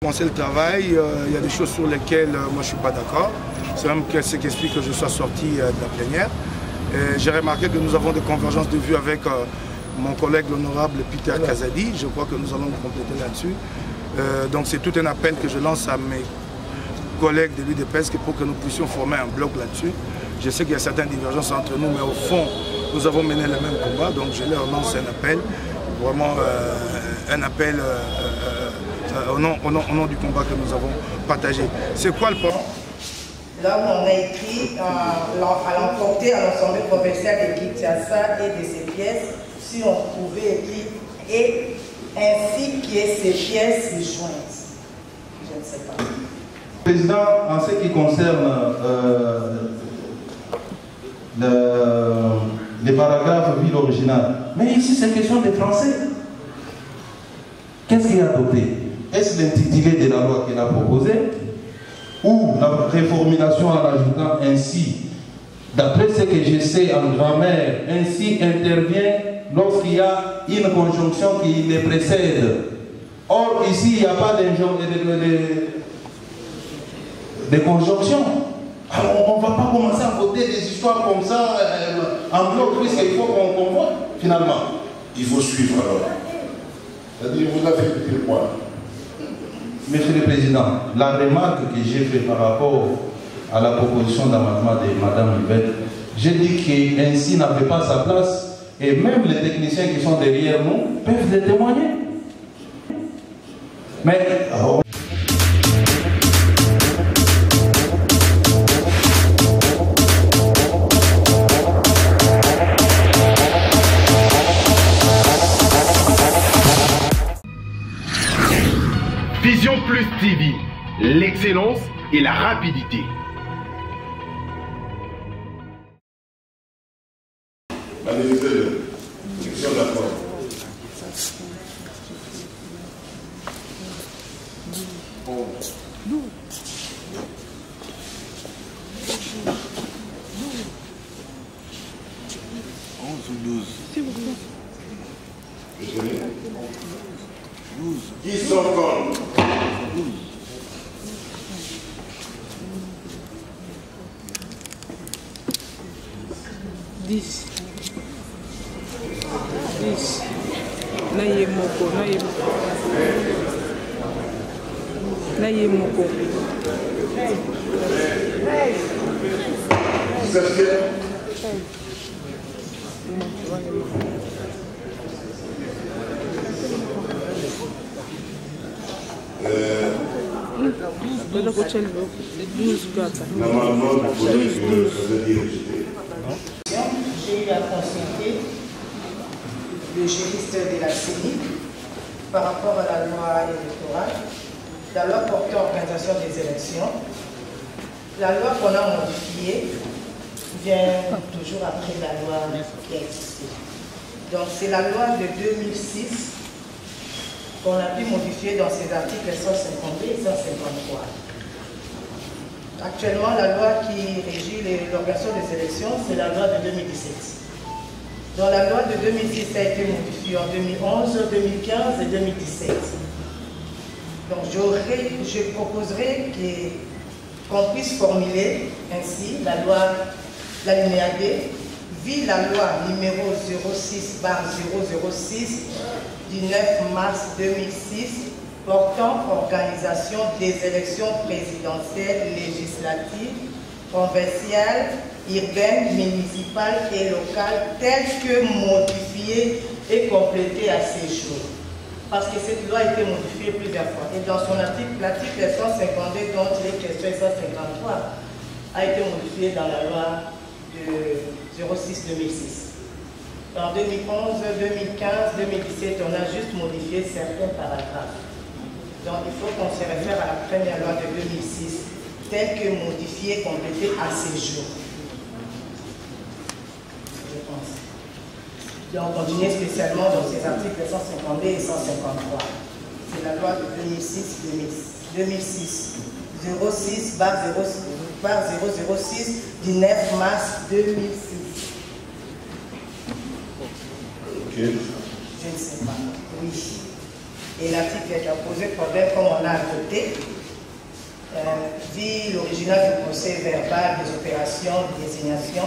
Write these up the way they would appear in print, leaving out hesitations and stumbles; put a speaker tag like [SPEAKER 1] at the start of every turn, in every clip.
[SPEAKER 1] Commencer le travail, il y a des choses sur lesquelles moi je ne suis pas d'accord. C'est même ce qui explique que je sois sorti de la plénière. J'ai remarqué que nous avons des convergences de vues avec mon collègue l'honorable Peter Kazadi. Je crois que nous allons nous compléter là-dessus. Donc c'est tout un appel que je lance à mes collègues de l'UDPS pour que nous puissions former un bloc là-dessus. Je sais qu'il y a certaines divergences entre nous, mais au fond, nous avons mené le même combat. Donc je leur lance un appel, vraiment un appel au nom du combat que nous avons partagé. C'est quoi le point?
[SPEAKER 2] Là où on a écrit à l'emporter à l'Assemblée provinciale de Kinshasa et de ses pièces, si on pouvait écrire et ainsi que ses pièces jointes. Je ne sais pas.
[SPEAKER 3] Président, en ce qui concerne les paragraphes ville originale, mais ici c'est question des Français. Qu'est-ce qu'il a adopté? Est-ce l'intitulé de la loi qu'il a proposé ou la réformulation en ajoutant ainsi, d'après ce que je sais en grammaire, ainsi intervient lorsqu'il y a une conjonction qui les précède. Or, ici, il n'y a pas de conjonction. Alors, on ne va pas commencer à voter des histoires comme ça en bloc, puisqu'il faut qu'on vote, finalement.
[SPEAKER 4] Il faut suivre alors. C'est-à-dire, vous avez fait le point.
[SPEAKER 3] Monsieur le Président, la remarque que j'ai faite par rapport à la proposition d'amendement de Mme Yvette, j'ai dit qu'ainsi n'avait pas sa place et même les techniciens qui sont derrière nous peuvent le témoigner. Mais...
[SPEAKER 5] Vision Plus TV, l'excellence et la rapidité.
[SPEAKER 4] Allez-y, section d'accord. Qui sont contre?
[SPEAKER 6] 10. Naye moko.
[SPEAKER 2] J'ai eu à consulter le juriste de la CENI par rapport à la loi électorale, la loi portant organisation des élections. La loi qu'on a modifiée vient toujours après la loi qui existait. Donc c'est la loi de 2006 qu'on a pu modifier dans ses articles 152 et 153. Actuellement, la loi qui régit l'organisation des élections, c'est la loi de 2017. Dans la loi de 2010 a été modifiée en 2011, 2015 et 2017. Donc je proposerais qu'on puisse formuler ainsi la loi, l'alinéa B, vit la loi numéro 06/006 du 9 mars 2006 portant organisation des élections présidentielles, législatives, provinciales, urbaines, municipales et locales, telles que modifiées et complétées à ces jours. Parce que cette loi a été modifiée plusieurs fois. Et dans son article, l'article 152, dont il est question 153, a été modifié dans la loi de 06-2006. En 2011, 2015, 2017, on a juste modifié certains paragraphes. Donc il faut qu'on se réfère à la première loi de 2006, telle que modifiée et complétée à ces jours. Je pense. Donc on continue spécialement dans ces articles 152 et 153. C'est la loi de 2006 06/006 du 9 mars 2006.
[SPEAKER 4] Ok.
[SPEAKER 2] Je ne sais pas. Oui. et l'article est à poser problème comme on a adopté. Dit l'original du procès verbal des opérations de désignation,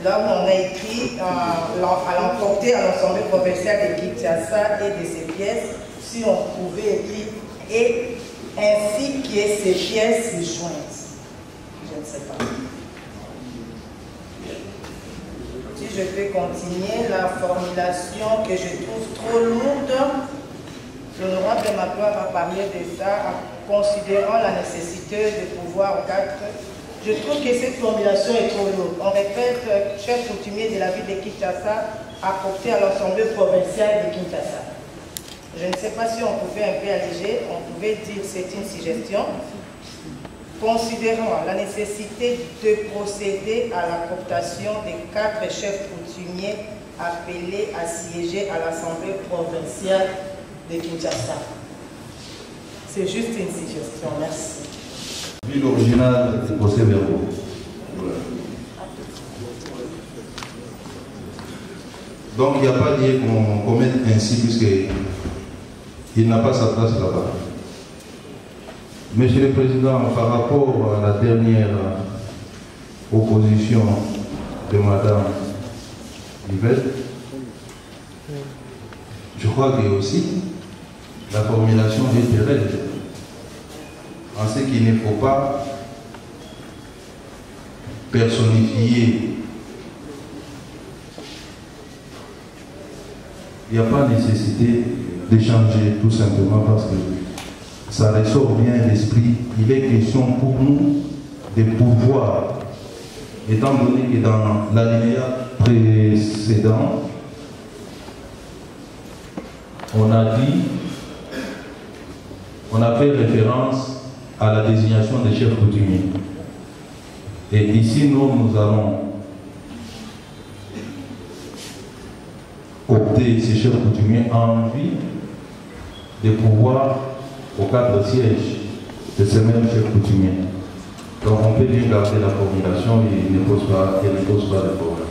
[SPEAKER 2] là où on a écrit à l'emporter à l'Assemblée provinciale de Kinshasa et de ses pièces, si on pouvait écrire et ainsi que ses pièces jointes. Je ne sais pas. Si je peux continuer, la formulation que je trouve trop lourde, l'honorable Magloire a parlé de ça en considérant la nécessité de pouvoir au 4. Je trouve que cette formulation est trop lourde. On répète, chef coutumier de la ville de Kinshasa, apporté à l'Assemblée provinciale de Kinshasa. Je ne sais pas si on pouvait un peu alléger, on pouvait dire c'est une suggestion. Considérant la nécessité de procéder à la cooptation des 4 chefs coutumiers appelés à siéger à l'Assemblée provinciale de Kinshasa. C'est juste une suggestion, merci.
[SPEAKER 3] Ville originale du procès verbal. Donc il n'y a pas lieu qu'on commette ainsi puisqu'il n'a pas sa place là-bas. Monsieur le Président, par rapport à la dernière opposition de Madame Yvette, je crois que aussi la formulation est terrestre. En ce qu'il ne faut pas personnifier. Il n'y a pas nécessité d'échanger tout simplement parce que ça ressort bien d'esprit. Il est question pour nous de pouvoir, étant donné que dans l'alinéa précédent, on a fait référence à la désignation des chefs coutumiers. Et ici, nous allons opter ces chefs coutumiers en vue de pouvoir au cadre siège de ces mêmes chefs coutumiers. Donc on peut bien garder la formulation et il ne pose pas de problème.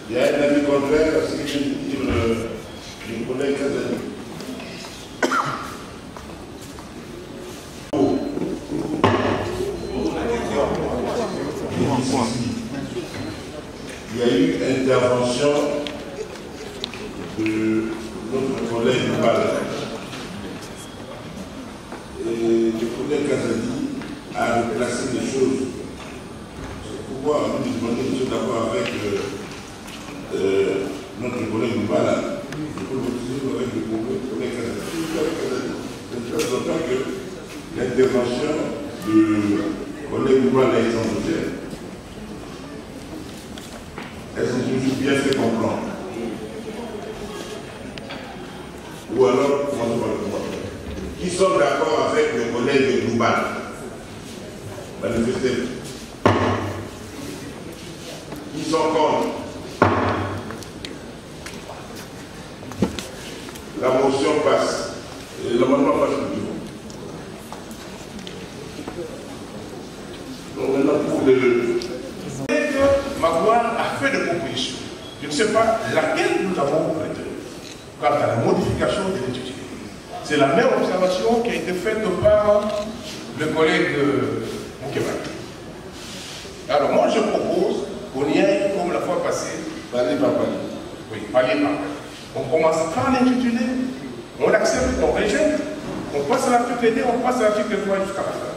[SPEAKER 4] Il y a un avis contraire à ce que vient de dire le collègue Kazani. Il y a eu intervention de notre collègue Bal. Et le collègue Kazani a replacé les choses. C'est pourquoi nous demandons de d'accord avec notre collègue Bal. Je peux le dire avec le collègue Kazani. C'est important que l'intervention du collègue Bal est essentielle. Est-ce que je suis bien fait comprendre? Ou alors, comment je parle? Qui sont d'accord avec le collègue Loubal? Manifestez. Qui sont contre? La motion passe. L'amendement passe au niveau. Donc maintenant, pour le...
[SPEAKER 7] Magloire a fait des propositions. Je ne sais pas laquelle nous avons retenue quant à la modification de l'intitulé. C'est la même observation qui a été faite par le collègue Moukébak. Alors moi je propose qu'on y aille comme la fois passée.
[SPEAKER 4] Palier par palier.
[SPEAKER 7] Oui, palier par palier. On commence par l'intitulé, on l'accepte, on rejette, on passe à l'article 2, on passe à l'article 3 jusqu'à la fin.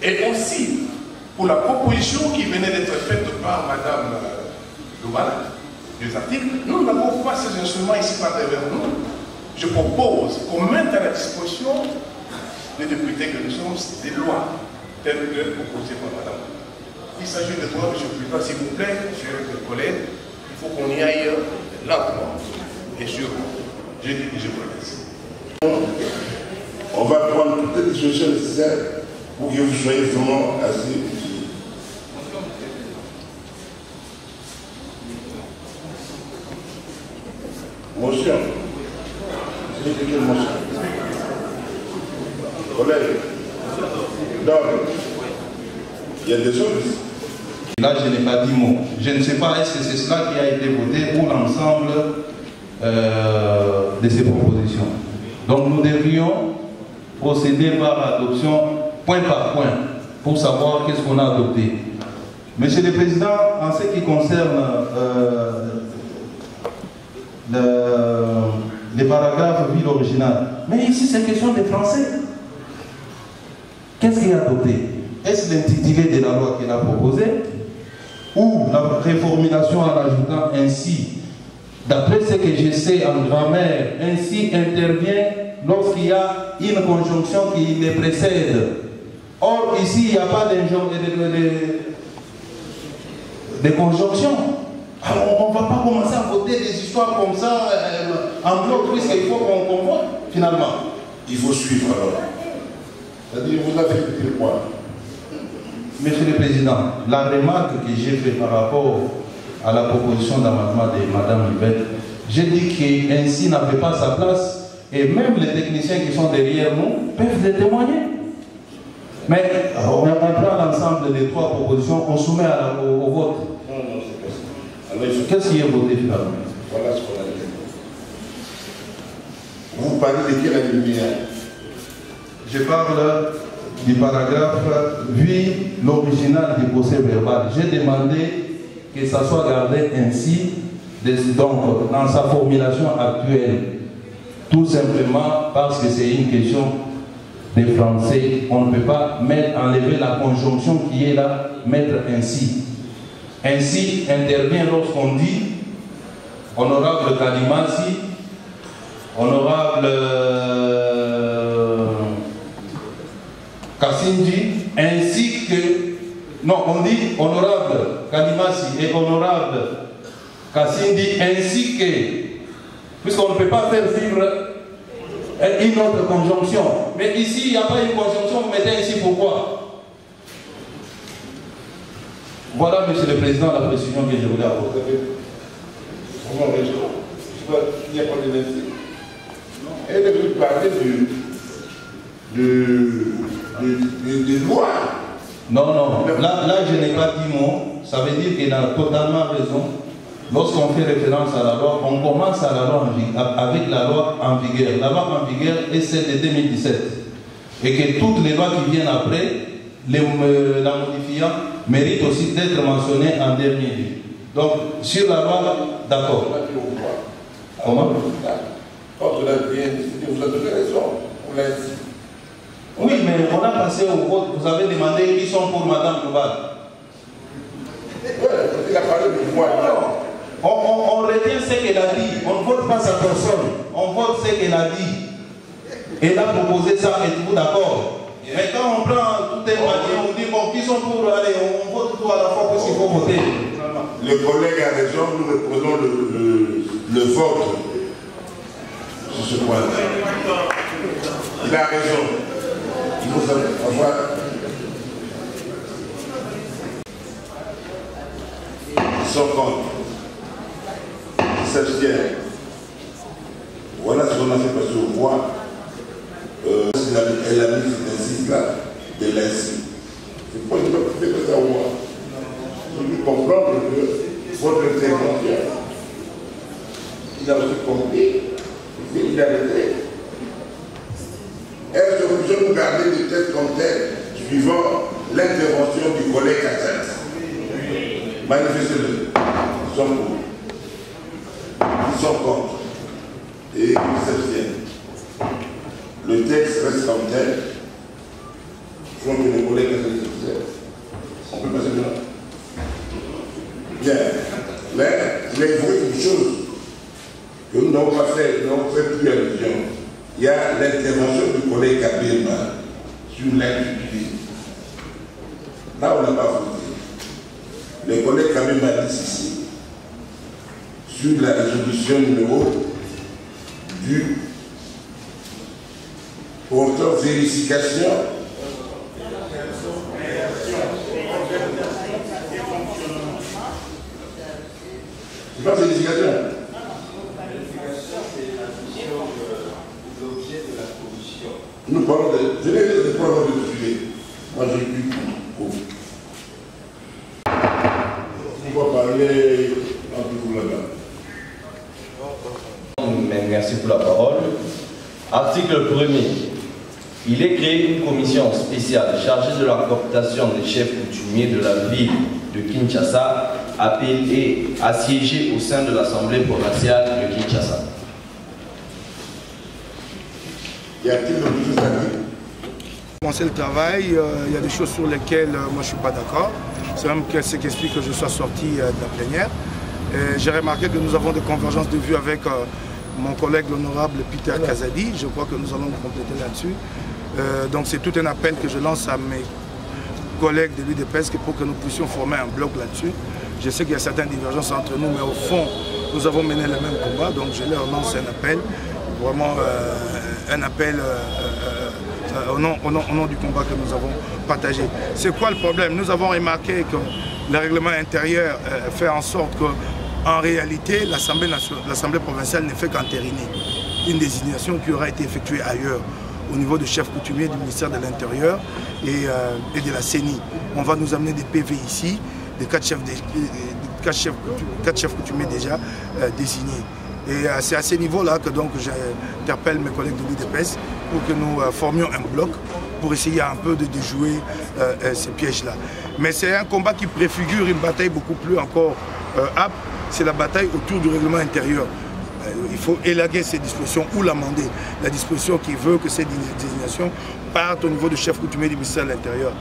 [SPEAKER 7] Et aussi, pour la proposition qui venait d'être faite par Mme Loubal, des articles, nous n'avons pas ces instruments ici par derrière nous. Je propose qu'on mette à la disposition des députés que nous sommes des lois telles que proposées par Mme. Il s'agit de toi, M. le Président, s'il vous plaît, chers collègues, il faut qu'on y aille lentement et sûrement. Je dis que je vous remercie.
[SPEAKER 4] On va prendre toutes les dispositions nécessaires pour que vous soyez vraiment assez utiles. Motion. C'est quelle motion? Collègue. Donc, il y a des choses.
[SPEAKER 3] Là, je n'ai pas dit mot. Je ne sais pas, est-ce que c'est cela qui a été voté ou l'ensemble de ces propositions. Donc, nous devrions procéder par adoption point par point pour savoir qu'est-ce qu'on a adopté. Monsieur le Président, en ce qui concerne les paragraphes ville originale, mais ici c'est question des Français. Qu'est-ce qu'il a adopté? Est-ce l'intitulé de la loi qu'il a proposé ou la réformulation en ajoutant ainsi, d'après ce que je sais en grammaire, ainsi intervient lorsqu'il y a une conjonction qui les précède. Or, ici, il n'y a pas de conjonction. Alors, on ne va pas commencer à voter des histoires comme ça en bloc, puisqu'il faut qu'on vote, finalement.
[SPEAKER 4] Il faut suivre alors. C'est-à-dire, vous avez dit quoi?
[SPEAKER 3] Monsieur le Président, la remarque que j'ai faite par rapport à la proposition d'amendement de Mme Yvette, j'ai dit qu'ainsi n'avait pas sa place, et même les techniciens qui sont derrière nous peuvent le témoigner. Mais on prend l'ensemble des trois propositions, on soumet au vote.
[SPEAKER 4] Non, c'est possible.
[SPEAKER 3] Qu'est-ce qui est voté finalement?
[SPEAKER 4] Voilà ce qu'on a dit. Vous parlez de quelle lumière?
[SPEAKER 3] Je parle du paragraphe, vu l'original du procès verbal. J'ai demandé que ça soit gardé ainsi, donc dans sa formulation actuelle. Tout simplement parce que c'est une question des Français. On ne peut pas enlever la conjonction qui est là, mettre ainsi. Ainsi intervient lorsqu'on dit honorable Kalimasi, honorable Kassindi, ainsi que, non, on dit honorable Kalimasi et honorable Kassindi, ainsi que, puisqu'on ne peut pas faire vivre une autre conjonction. Mais ici, il n'y a pas une conjonction, vous mettez ici pourquoi? Voilà, Monsieur le Président, la précision que je voulais apporter.
[SPEAKER 4] Il n'y a pas de merci. Elle devait parler de loi.
[SPEAKER 3] Non, là je n'ai pas dit mot. Ça veut dire qu'il a totalement raison. Lorsqu'on fait référence à la loi, on commence à la loi avec la loi en vigueur. La loi en vigueur est celle de 2017. Et que toutes les lois qui viennent après, la modifiant, méritent aussi d'être mentionnées en dernier lieu. Donc, sur la loi, d'accord. Comment?
[SPEAKER 4] Quand vous avez raison.
[SPEAKER 3] Oui, mais on a passé au vote. Vous avez demandé qui sont pour Madame Global.
[SPEAKER 4] Oui, il a parlé de moi.
[SPEAKER 3] On retient ce qu'elle a dit. On ne vote pas sa personne. On vote ce qu'elle a dit. Elle a proposé ça, êtes-vous d'accord? Mais quand on prend tout un panier, on dit bon, qui sont pour aller, on vote tout à la fois parce qu'il faut voter.
[SPEAKER 4] Le collègue a raison, nous reprenons le vote sur ce point. Il a raison. Il faut savoir. Ils sont contre. Ils s'abstiennent. Voilà ce qu'on a fait passer au voix. Elle a mis cet là de l'insi. C'est pas une autre fait que ça au moins. Je veux comprendre que votre intervention, il a aussi compris, il a arrêté. Est-ce que nous allons garder de tête comme telle, suivant l'intervention du collègue Kassens? Manifestez-le. Ils sont pour. Ils sont contre. Et ils s'abstiennent. Le texte reste comme tel. Je vois que les collègues s'abstiennent. On peut passer là. Bien. Mais il est vrai une chose que nous n'avons pas fait, nous n'avons fait plus allusion. Il y a l'intervention du collègue Kabirma sur l'intitulé. Là, on n'a pas voté. Le collègue Kabirma dit ici, sur la résolution numéro du portant vérification c'est pas vérification. Nous parlons de... Je n'ai pas de problème de sujet. Moi, j'ai eu beaucoup.
[SPEAKER 8] merci pour la parole. Article 1er. Il est créé une commission spéciale chargée de la cooptation des chefs coutumiers de la ville de Kinshasa, appelée à siéger au sein de l'Assemblée provinciale de Kinshasa.
[SPEAKER 4] Y a-t-il d'autres choses à dire?
[SPEAKER 1] Commencer le travail, il y a des choses sur lesquelles moi je ne suis pas d'accord. C'est même ce qui explique que je sois sorti de la plénière. J'ai remarqué que nous avons des convergences de vues avec mon collègue l'honorable Peter Kazadi. Je crois que nous allons nous compléter là-dessus. Donc c'est tout un appel que je lance à mes collègues de l'UDPS pour que nous puissions former un bloc là-dessus. Je sais qu'il y a certaines divergences entre nous, mais au fond, nous avons mené le même combat. Donc je leur lance un appel, vraiment un appel au nom du combat que nous avons partagé. C'est quoi le problème? Nous avons remarqué que le règlement intérieur fait en sorte qu'en réalité, l'Assemblée provinciale ne fait qu'entériner une désignation qui aura été effectuée ailleurs, au niveau du chef coutumier du ministère de l'Intérieur et de la CENI. On va nous amener des PV ici, des 4 chefs coutumiers déjà désignés. Et c'est à ce niveau-là que donc j'interpelle mes collègues de l'UDPS pour que nous formions un bloc pour essayer un peu de déjouer ces pièges-là. Mais c'est un combat qui préfigure une bataille beaucoup plus encore âpre, c'est la bataille autour du règlement intérieur. Il faut élaguer ces dispositions ou l'amender. La disposition qui veut que ces désignations partent au niveau du chef coutumier du ministère de l'Intérieur.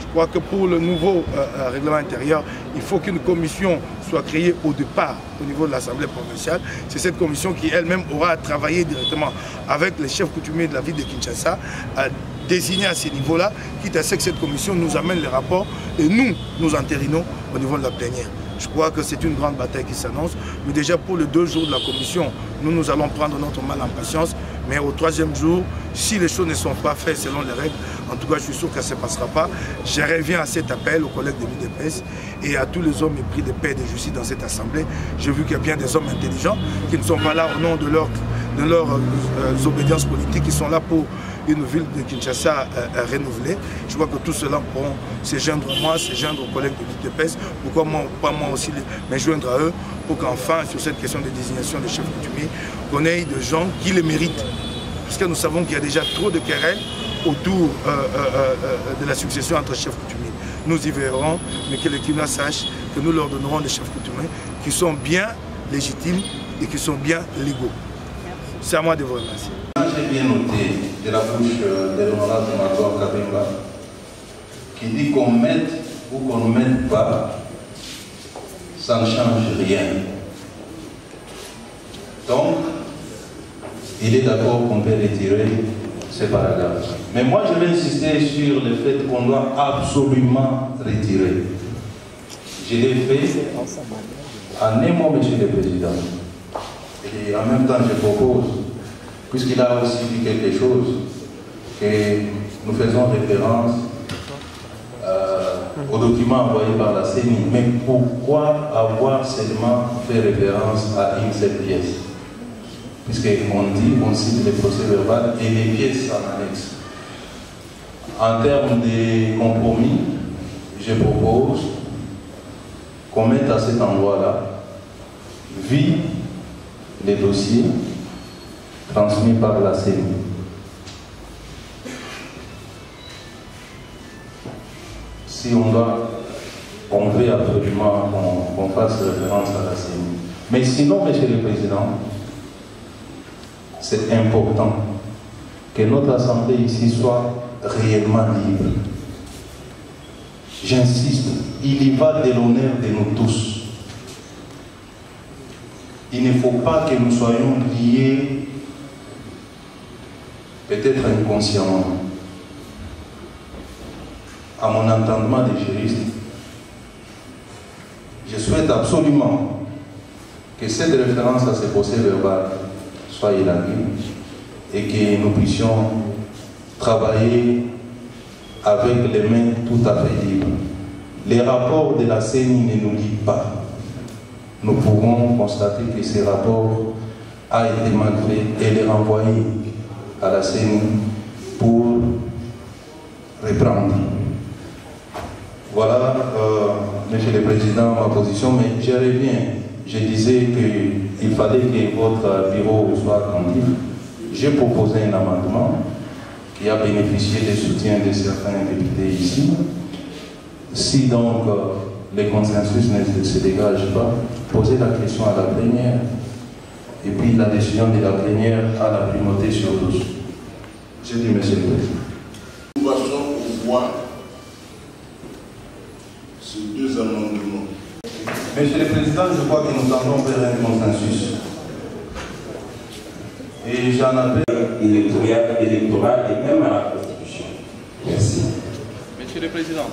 [SPEAKER 1] Je crois que pour le nouveau règlement intérieur, il faut qu'une commission soit créée au départ au niveau de l'Assemblée provinciale. C'est cette commission qui elle-même aura à travailler directement avec les chefs coutumiers de la ville de Kinshasa, à désigner à ces niveaux-là, quitte à ce que cette commission nous amène les rapports et nous entérinons au niveau de la plénière. Je crois que c'est une grande bataille qui s'annonce, mais déjà pour les 2 jours de la commission, nous allons prendre notre mal en patience, mais au 3e jour, si les choses ne sont pas faites selon les règles, en tout cas je suis sûr que ça ne se passera pas. Je reviens à cet appel aux collègues de l'UDPS et à tous les hommes épris de paix et de justice dans cette assemblée. J'ai vu qu'il y a bien des hommes intelligents qui ne sont pas là au nom de leurs obédiences politiques, qui sont là pour une ville de Kinshasa renouvelée. Je crois que tout cela pourront se joindre à moi, se joindre aux collègues de l'UDPS, pourquoi pas moi aussi me joindre à eux, pour qu'enfin, sur cette question de désignation des chefs coutumiers, qu'on ait des gens qui les méritent. Parce que nous savons qu'il y a déjà trop de querelles autour de la succession entre chefs coutumiers. Nous y verrons, mais que les Kinois sachent que nous leur donnerons des chefs coutumiers qui sont bien légitimes et qui sont bien légaux. C'est à moi de vous remercier.
[SPEAKER 3] J'ai bien noté de la bouche de l'honorable Major Kabemba qui dit qu'on mette ou qu'on ne mette pas, ça ne change rien. Donc, il est d'accord qu'on peut retirer ces paragraphes. Mais moi, je vais insister sur le fait qu'on doit absolument retirer. Je l'ai fait en un mot, Monsieur le Président. Et en même temps, je propose, puisqu'il a aussi dit quelque chose, que nous faisons référence au document envoyé par la CENI. Mais pourquoi avoir seulement fait référence à une seule pièce? Puisqu'on dit, on cite les procès verbal et les pièces en annexe. En termes de compromis, je propose qu'on mette à cet endroit-là, vu les dossiers transmis par la CENI. Si on veut absolument qu'on fasse référence à la CENI. Mais sinon, Monsieur le Président, c'est important que notre Assemblée ici soit réellement libre. J'insiste, il y va de l'honneur de nous tous. Il ne faut pas que nous soyons liés, peut-être inconsciemment, à mon entendement de juriste. Je souhaite absolument que cette référence à ces procès verbal soit élargie et que nous puissions travailler avec les mains tout à fait libres. Les rapports de la CENI ne nous lient pas. Nous pouvons constater que ces rapports a été mal fait et les renvoyer à la CENI pour reprendre. Voilà, Monsieur le Président, ma position, mais je reviens. Je disais il fallait que votre bureau soit attentif. J'ai proposé un amendement qui a bénéficié du soutien de certains députés ici. Si donc le consensus ne se dégage pas, posez la question à la plénière. Et puis la décision de la plénière a la primauté sur tous. J'ai dit, Monsieur le Président.
[SPEAKER 4] Nous passons au voix ces deux amendements.
[SPEAKER 3] Monsieur le Président, je crois que nous allons vers un consensus. Et j'en appelle
[SPEAKER 9] électoral et même à la Constitution. Merci.
[SPEAKER 8] Monsieur le Président.